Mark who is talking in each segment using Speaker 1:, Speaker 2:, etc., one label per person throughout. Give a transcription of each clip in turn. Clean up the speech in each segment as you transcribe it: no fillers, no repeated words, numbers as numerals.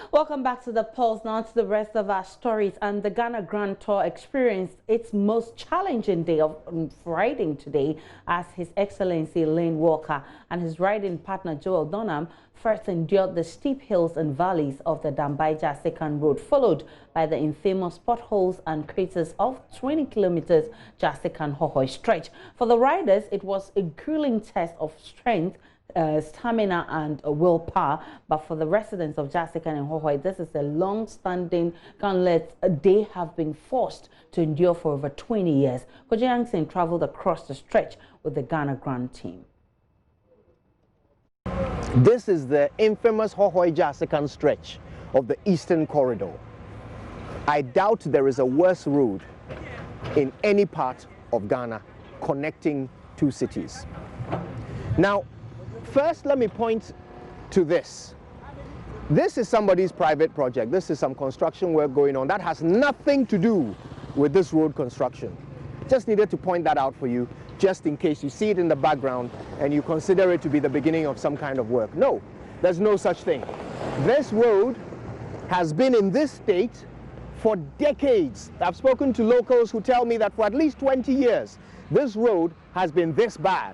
Speaker 1: Welcome back to the Pulse. Now to the rest of our stories. And the Ghana Grand Tour experienced its most challenging day of riding today as His Excellency Lane Walker and his riding partner Joel Donham first endured the steep hills and valleys of the Dambai-Jasikan road, followed by the infamous potholes and craters of 20 kilometers Jasikan-Hohoe stretch. For the riders, it was a grueling test of strength, stamina and willpower, but for the residents of Jasikan-Hohoe, this is a long-standing gauntlet they have been forced to endure for over 20 years. Kojo Yankson traveled across the stretch with the Ghana Grand team.
Speaker 2: This is the infamous Hohoe-Jasikan stretch of the Eastern Corridor. I doubt there is a worse road in any part of Ghana connecting two cities. Now, first, let me point to this. This is somebody's private project. This is some construction work going on that has nothing to do with this road construction. Just needed to point that out for you, just in case you see it in the background and you consider it to be the beginning of some kind of work. No, there's no such thing. This road has been in this state for decades. I've spoken to locals who tell me that for at least 20 years, this road has been this bad.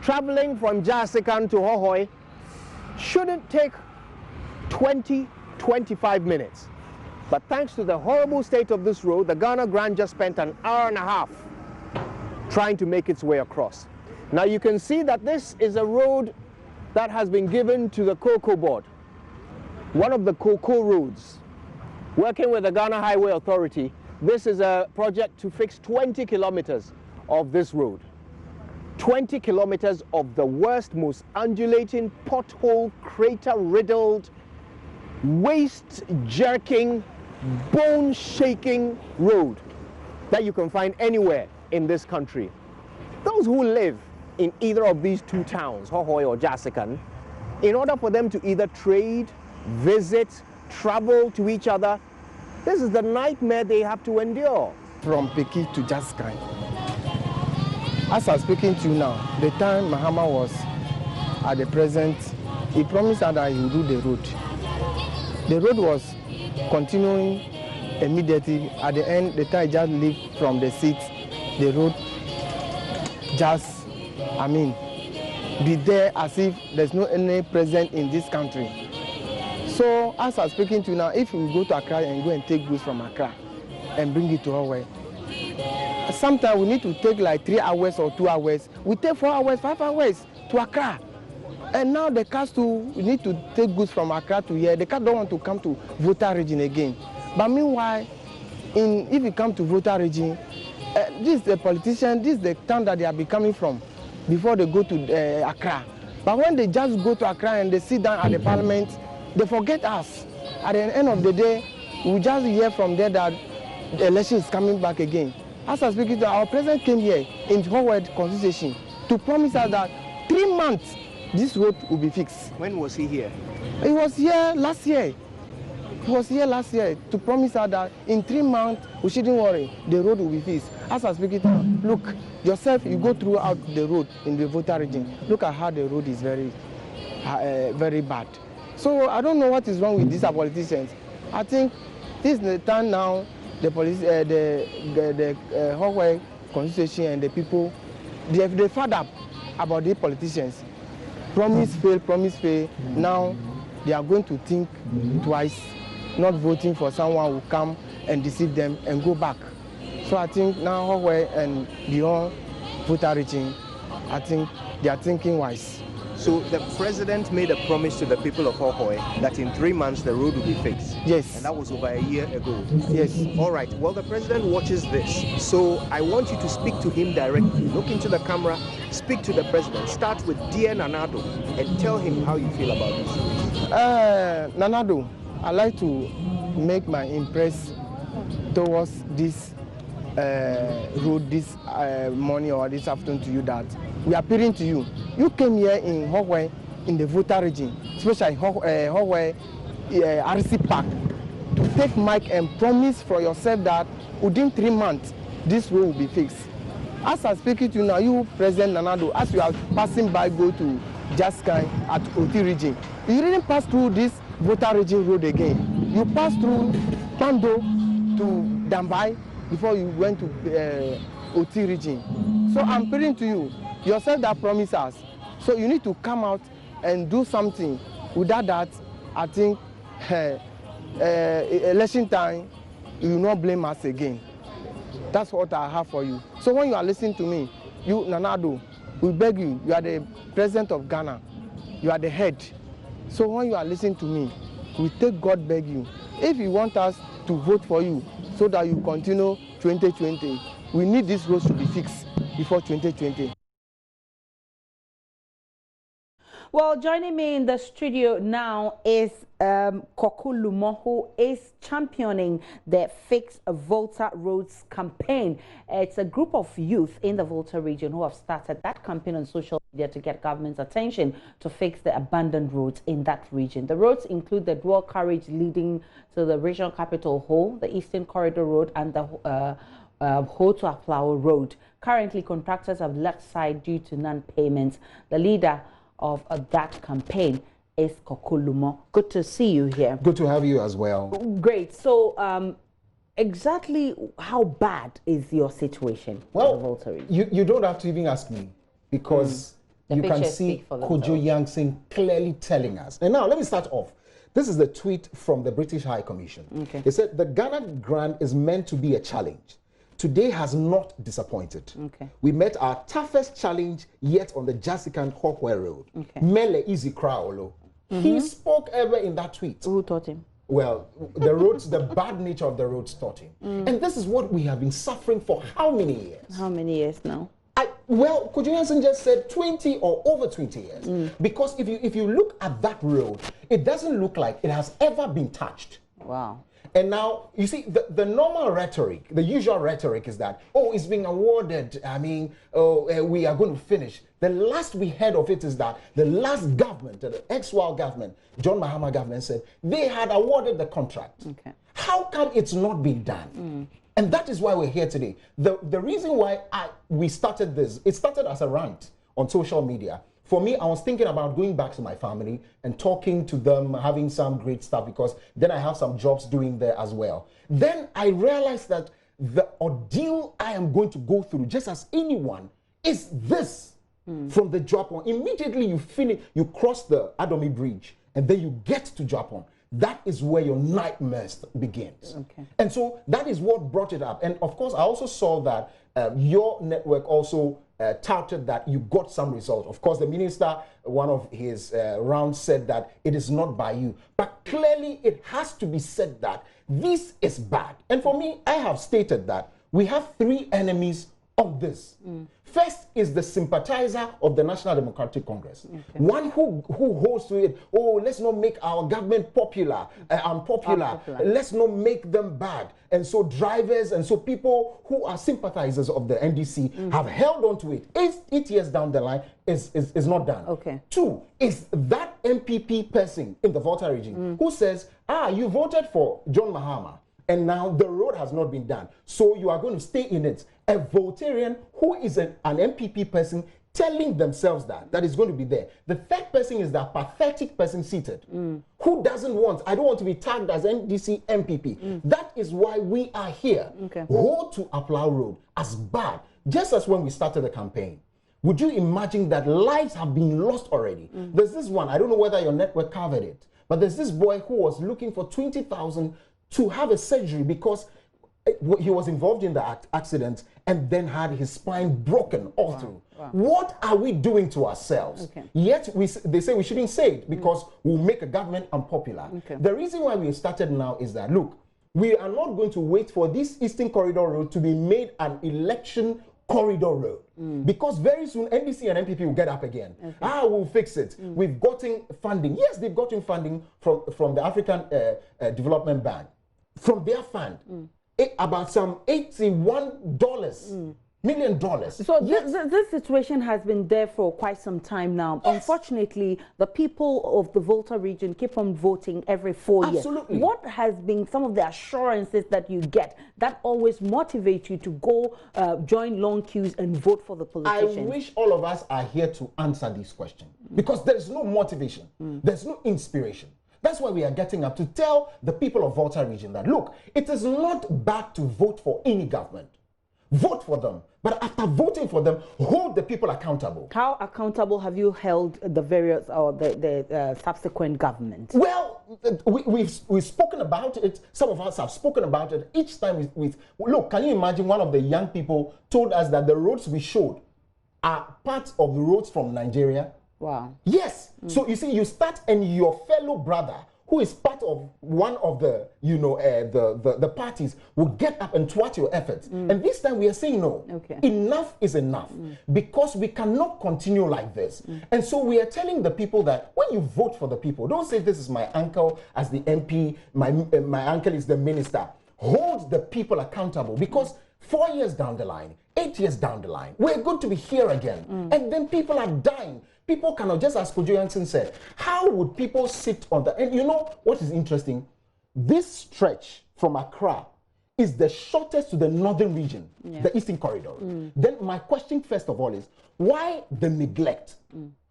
Speaker 2: Traveling from Jasikan to Hohoe shouldn't take 20-25 minutes. But thanks to the horrible state of this road, the Ghana Grand just spent an hour and a half trying to make its way across. Now you can see that this is a road that has been given to the Cocoa Board, one of the cocoa roads. Working with the Ghana Highway Authority, this is a project to fix 20 kilometers of this road. 20 kilometers of the worst, most undulating, pothole, crater-riddled, waist-jerking, bone-shaking road that you can find anywhere in this country. Those who live in either of these two towns, Hohoe or Jasikan, in order for them to either trade, visit, travel to each other, this is the nightmare they have to endure.
Speaker 3: From Peki to Jasikan. As I'm speaking to you now, the time Mahama was at the present, he promised that he would do the road. The road was continuing immediately. At the end, the time just leave from the seat, the road just, be there as if there's no any present in this country. So as I'm speaking to you now, if we go to Accra and go and take goods from Accra and bring it to Hohoe, sometimes we need to take like 3 hours or 2 hours. We take 4 hours, 5 hours to Accra. And now the cars too, we need to take goods from Accra to here. The cars don't want to come to Volta Region again. But meanwhile, if you come to Volta Region, this is the politician, this is the town that they are coming from before they go to Accra. But when they just go to Accra and they sit down at the parliament, they forget us. At the end of the day, we just hear from there that the election is coming back again. As I speak to our president came here in Hohoe constitution to promise us that 3 months this road will be fixed.
Speaker 2: When was he here?
Speaker 3: He was here last year. He was here last year to promise us that in 3 months we shouldn't worry, the road will be fixed. As I speak to you, look, yourself, you go throughout the road in the Volta Region. Look at how the road is very bad. So I don't know what is wrong with these politicians. I think this is the time now. The police, the Hohoe constitution and the people, they fed up about the politicians. Promise fail. Now they are going to think twice, not voting for someone who come and deceive them and go back. So I think now Hohoe and beyond Volta Region, I think they are thinking wise.
Speaker 2: So the president made a promise to the people of Hohoe that in 3 months the road will be fixed.
Speaker 3: Yes.
Speaker 2: And that was over a year ago.
Speaker 3: Yes.
Speaker 2: All right. Well, the president watches this. So I want you to speak to him directly. Look into the camera, speak to the president. Start with Dear Nanado and tell him how you feel about this.
Speaker 3: Nanado, I'd like to make my impress towards this road this morning or this afternoon to you that we are appealing to you. You came here in Hohoe, in the Volta Region, especially Hohoe RC Park, to take mic and promise for yourself that within 3 months this road will be fixed. As I'm speaking to you now, you President Nanado, as you are passing by, go to Jasikan at Volta Region. You didn't pass through this Volta Region road again. You pass through Pando to Dambai before you went to OT region. So I'm pleading to you, yourself that promised us. So you need to come out and do something. Without that, I think election time, you will not blame us again. That's what I have for you. So when you are listening to me, you, Nanado, we beg you, you are the president of Ghana. You are the head. So when you are listening to me, we take God beg you. If you want us to vote for you so that you continue 2020, we need this road to be fixed before 2020.
Speaker 1: Well, joining me in the studio now is Kokulumo, who is championing the Fix Volta Roads campaign. It's a group of youth in the Volta region who have started that campaign on social media to get government's attention to fix the abandoned roads in that region. The roads include the dual carriage leading to the regional capital, Ho, the Eastern Corridor Road, and the Ho to Aflao Road. Currently, contractors have left side due to non-payments. The leader of that campaign is Kokulumo. Good to see you here.
Speaker 4: Good to have you as well.
Speaker 1: Great. So, exactly how bad is your situation?
Speaker 4: Well, you don't have to even ask me, because you can see Kojo Yankson clearly telling us. And now let me start off. This is the tweet from the British High Commission. Okay. It said the Ghana grant is meant to be a challenge. Today has not disappointed. Okay. We met our toughest challenge yet on the Jasikan-Hohoe road. Okay. Mele easy crowd. He spoke ever in that tweet.
Speaker 1: Who taught him?
Speaker 4: Well, the roads, the bad nature of the roads taught him. And this is what we have been suffering for how many years?
Speaker 1: How many years now?
Speaker 4: Well, Kojo Yankson just said 20 or over 20 years. Because if you look at that road, it doesn't look like it has ever been touched.
Speaker 1: Wow.
Speaker 4: And now, you see, the normal rhetoric, the usual rhetoric is that, oh, it's being awarded. I mean, we are going to finish. The last we heard of it is that the last government, the ex-Wal government, John Mahama government, said they had awarded the contract. Okay. How come it's not been done? And that is why we're here today. The reason why we started this, it started as a rant on social media. For me, I was thinking about going back to my family and talking to them, having some great stuff, because then I have some jobs doing there as well. Then I realized that the ordeal I am going to go through, just as anyone, is this. From the Japan. Immediately you finish, you cross the Adomi Bridge, and then you get to Japan. That is where your nightmares begins. Okay. And so that is what brought it up. And of course, I also saw that your network also touted that you got some results. Of course, the minister, one of his rounds, said that it is not by you. But clearly, it has to be said that this is bad. And for me, I have stated that we have three enemies on this. First is the sympathizer of the National Democratic Congress. Okay. One who holds to it, oh, let's not make our government popular, unpopular. Let's not make them bad. And so drivers and so people who are sympathizers of the NDC have held on to it. 8 years down the line is not done. Okay. Two is that MPP person in the Volta region who says, you voted for John Mahama, and now the road has not been done, so you are going to stay in it. A Voltarian who is an MPP person telling themselves that is going to be there. The third person is that pathetic person seated who doesn't want, I don't want to be tagged as NDC MPP. That is why we are here. Okay. Go to Aflao Road as bad, just as when we started the campaign. Would you imagine that lives have been lost already? There's this one, I don't know whether your network covered it, but there's this boy who was looking for 20,000 to have a surgery because he was involved in the accident and then had his spine broken all through. Wow. What are we doing to ourselves? Okay. Yet they say we shouldn't say it because we'll make a government unpopular. Okay. The reason why we started now is that, look, we are not going to wait for this Eastern Corridor Road to be made an election corridor road. Because very soon NDC and MPP will get up again. Okay. We'll fix it. We've gotten funding. Yes, they've gotten funding from the African Development Bank. From their fund. About some $81 million.
Speaker 1: So this situation has been there for quite some time now. Yes. Unfortunately, the people of the Volta region keep on voting every 4 years. Absolutely. What has been some of the assurances that you get that always motivate you to go join long queues and vote for the politicians?
Speaker 4: I wish all of us are here to answer this question because there is no motivation. There's no inspiration. That's why we are getting up to tell the people of Volta Region that, look, it is not bad to vote for any government. Vote for them. But after voting for them, hold the people accountable.
Speaker 1: How accountable have you held the various or the subsequent governments?
Speaker 4: Well, we've spoken about it. Some of us have spoken about it. Each time look, can you imagine one of the young people told us that the roads we showed are part of the roads from Nigeria?
Speaker 1: Wow.
Speaker 4: Yes. So you see, you start and your fellow brother who is part of one of the, the parties will get up and thwart your efforts. And this time we are saying no.
Speaker 1: Okay.
Speaker 4: Enough is enough because we cannot continue like this. And so we are telling the people that when you vote for the people, don't say this is my uncle as the MP, my uncle is the minister. Hold the people accountable because 4 years down the line, 8 years down the line, we're going to be here again. And then people are dying. People cannot, just as Kojo Yankson said, how would people sit on the, and you know what is interesting? This stretch from Accra is the shortest to the northern region, the Eastern Corridor. Then my question first of all is, why the neglect?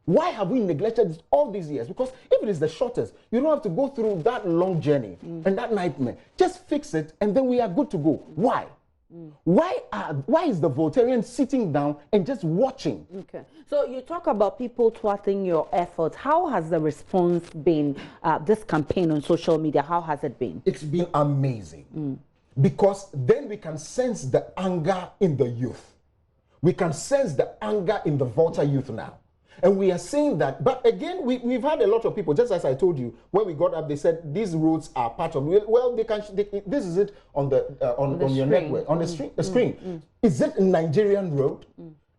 Speaker 4: Why have we neglected this all these years? Because if it is the shortest, you don't have to go through that long journey and that nightmare. Just fix it and then we are good to go. Why? Why is the Voltarian sitting down and just watching?
Speaker 1: Okay. So you talk about people thwarting your efforts. How has the response been, this campaign on social media? How has it been?
Speaker 4: It's been amazing. Because then we can sense the anger in the youth. We can sense the anger in the Volta youth now. And we are saying that, but again, we've had a lot of people, just as I told you, when we got up, they said these roads are part of, well, this is it on the on your network, on the screen. Is it a Nigerian road?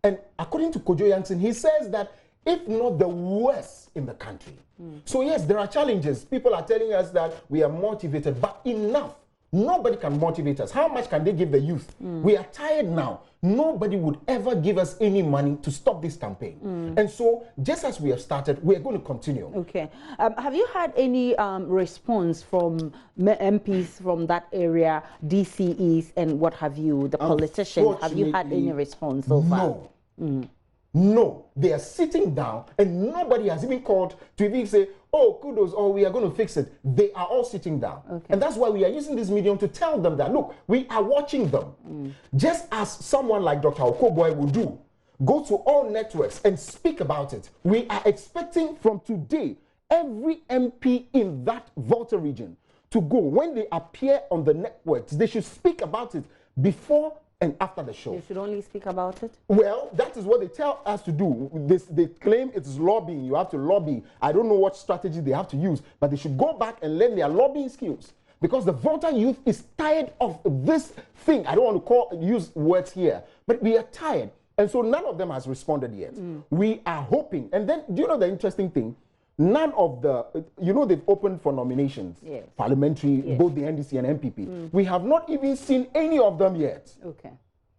Speaker 4: And according to Kojo Yankson, he says that if not the worst in the country. So yes, there are challenges. People are telling us that we are motivated, but enough. Nobody can motivate us. How much can they give the youth? We are tired now. Nobody would ever give us any money to stop this campaign. And so, just as we have started, we are going to continue.
Speaker 1: Okay. Have you had any response from MPs from that area, DCEs, and what have you, the politicians? Have you had any response so far?
Speaker 4: No. No. They are sitting down, and nobody has even called to even say, oh, kudos, or we are going to fix it. They are all sitting down. Okay. And that's why we are using this medium to tell them that, look, we are watching them. Just as someone like Dr. Okoboy will do, go to all networks and speak about it. We are expecting from today, every MP in that Volta region to go. When they appear on the networks, they should speak about it before and after the show.
Speaker 1: You should only speak about it?
Speaker 4: Well, that is what they tell us to do. They claim it is lobbying. You have to lobby. I don't know what strategy they have to use, but they should go back and learn their lobbying skills. Because the Volta youth is tired of this thing. I don't want to use words here, but we are tired. And so none of them has responded yet. We are hoping. And then, do you know the interesting thing? None of the, they've opened for nominations, parliamentary, both the NDC and MPP. We have not even seen any of them yet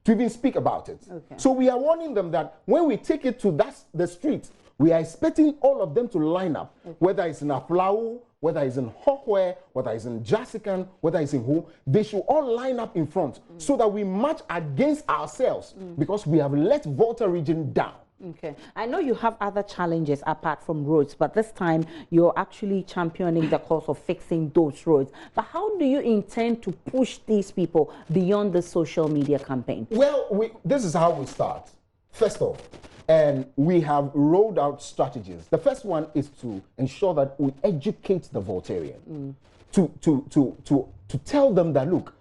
Speaker 4: to even speak about it. So we are warning them that when we take it to the street, we are expecting all of them to line up, whether it's in Aflau, whether it's in Hohoe, whether it's in Jasikan, whether it's in Ho, they should all line up in front so that we march against ourselves because we have let Volta Region down.
Speaker 1: Okay. I know you have other challenges apart from roads, but this time you're actually championing the cause of fixing those roads. But how do you intend to push these people beyond the social media campaign?
Speaker 4: Well, this is how we start. First off, and we have rolled out strategies. The first one is to ensure that we educate the Voltarian, to tell them that, look,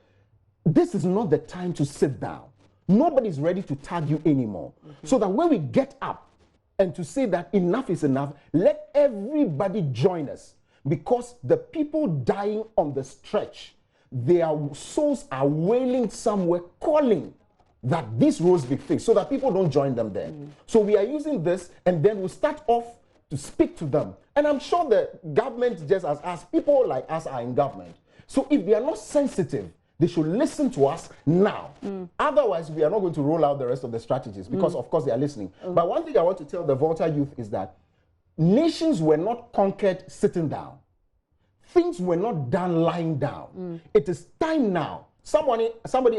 Speaker 4: this is not the time to sit down. Nobody's ready to tag you anymore. So that when we get up and to say that enough is enough, let everybody join us. Because the people dying on the stretch, their souls are wailing somewhere, calling that these roads be fixed so that people don't join them there. So we are using this, and then we'll start off to speak to them. And I'm sure the government, just as us, people like us are in government. So if they are not sensitive, they should listen to us now. Otherwise, we are not going to roll out the rest of the strategies because, of course, they are listening. But one thing I want to tell the Volta youth is that nations were not conquered sitting down. Things were not done lying down. It is time now. Somebody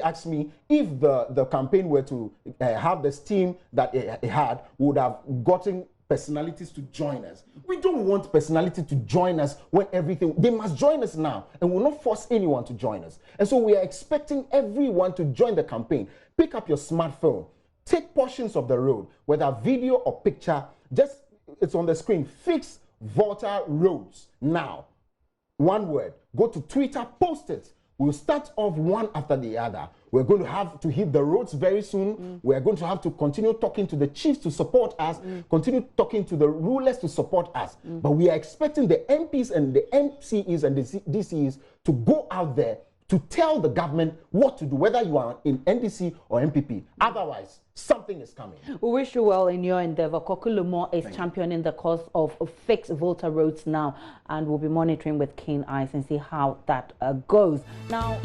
Speaker 4: asked me if the campaign were to have the steam that it had, would have gotten personalities to join us. We don't want personality to join us when everything, they must join us now, and we'll not force anyone to join us. And so we are expecting everyone to join the campaign. Pick up your smartphone, take portions of the road, whether video or picture, just, it's on the screen, fix Volta roads now. One word, go to Twitter, post it. We'll start off one after the other. We're going to have to hit the roads very soon. We're going to have to continue talking to the chiefs to support us, continue talking to the rulers to support us. But we are expecting the MPs and the MCEs and the DCEs to go out there to tell the government what to do, whether you are in NDC or MPP. Otherwise, something is coming.
Speaker 1: We wish you well in your endeavor. Kokulumo is championing the cause of fixed Volta roads now, and we'll be monitoring with keen eyes and see how that goes. Now.